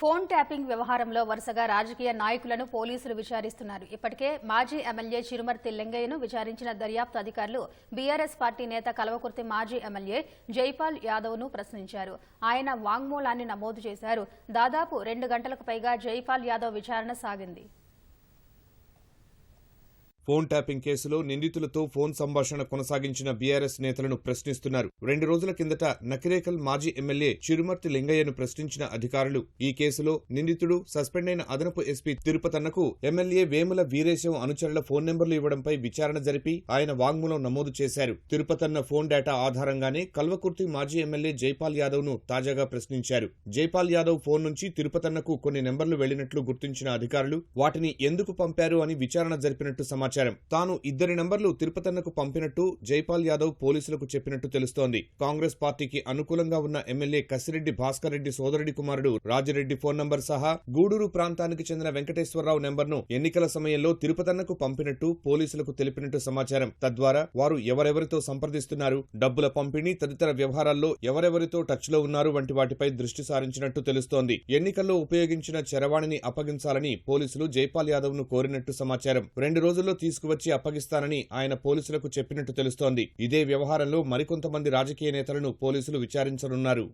Phone tapping వ్యవహారంలో వరుసగా రాజకీయ నాయకులను పోలీసులు విచారిస్తున్నారు. ఇప్పటికే మాజీ ఎమ్మెల్యే చిరుమర్తి లింగయ్యను విచారించిన దర్యాప్తు అధికారులు బీఆర్ఎస్ పార్టీ నేత కల్వకుర్తి మాజీ ఎమ్మెల్యే జైపాల్ యాదవ్ను ప్రశ్నించారు. ఆయన వాంగ్మూలాన్ని నమోదు చేశారు. దాదాపు 2 గంటలకు పైగా జైపాల్ యాదవ్ విచారణ సాగింది. ఫోన్ ట్యాపింగ్ కేసులో నిందితులతో ఫోన్ సంభాషణ కొనసాగించిన బీఆర్ఎస్ నేతలను ప్రశ్నిస్తున్నారు. 2 రోజుల కిందట నకిరేకల్ మాజీ ఎమ్మెల్యే చిరుమర్తి లింగయ్యను ప్రశ్నించిన అధికారులు ఈ కేసులో నిందితుడు సస్పెండ్ అయిన అదనపు ఎస్పీ తిరుపతన్నకు ఎమ్మెల్యే వేముల వీరేశం అనుచరుల ఫోన్ నెంబర్లు ఇవ్వడంపై విచారణ జరిపి ఆయన వాంగ్మూలం నమోదు చేశారు. తిరుపతన్న ఫోన్ డేటా ఆధారంగానే కల్వకుర్తి మాజీ ఎమ్మెల్యే జైపాల్ యాదవ్ ను తాజాగా ప్రశ్నించారు. జైపాల్ యాదవ్ ఫోన్ నుంచి తిరుపతన్నకు కొన్ని నెంబర్లు వెళ్లినట్లు గుర్తించిన అధికారులు వాటిని ఎందుకు పంపారు అని విచారణ జరిపినట్టు సమాచారం. తాను 2 నంబర్లు తిరుపతన్నకు పంపినట్టు జైపాల్ యాదవ్ పోలీసులకు చెప్పినట్టు తెలుస్తోంది. కాంగ్రెస్ పార్టీకి అనుకూలంగా ఉన్న ఎమ్మెల్యే కసిరెడ్డి భాస్కర్ రెడ్డి సోదరుడి కుమారుడు రాజిరెడ్డి ఫోన్ నంబర్ సహా గూడూరు ప్రాంతానికి చెందిన వెంకటేశ్వరరావు నెంబర్ను ఎన్నికల సమయంలో తిరుపతన్నకు పంపినట్టు పోలీసులకు తెలిపినట్టు సమాచారం. తద్వారా వారు ఎవరెవరితో సంప్రదిస్తున్నారు, డబ్బుల పంపిణీ తదితర వ్యవహారాల్లో ఎవరెవరితో టచ్ లో ఉన్నారు వంటి వాటిపై దృష్టి సారించినట్టు తెలుస్తోంది. ఎన్నికల్లో ఉపయోగించిన చరవాణిని అప్పగించాలని పోలీసులు జైపాల్ యాదవ్ ను కోరినట్టు సమాచారం. 2 రోజుల్లో తీసుకువచ్చి అప్పగిస్తానని ఆయన పోలీసులకు చెప్పినట్టు తెలుస్తోంది. ఇదే వ్యవహారంలో మరికొంతమంది రాజకీయ నేతలను పోలీసులు విచారించనున్నారు.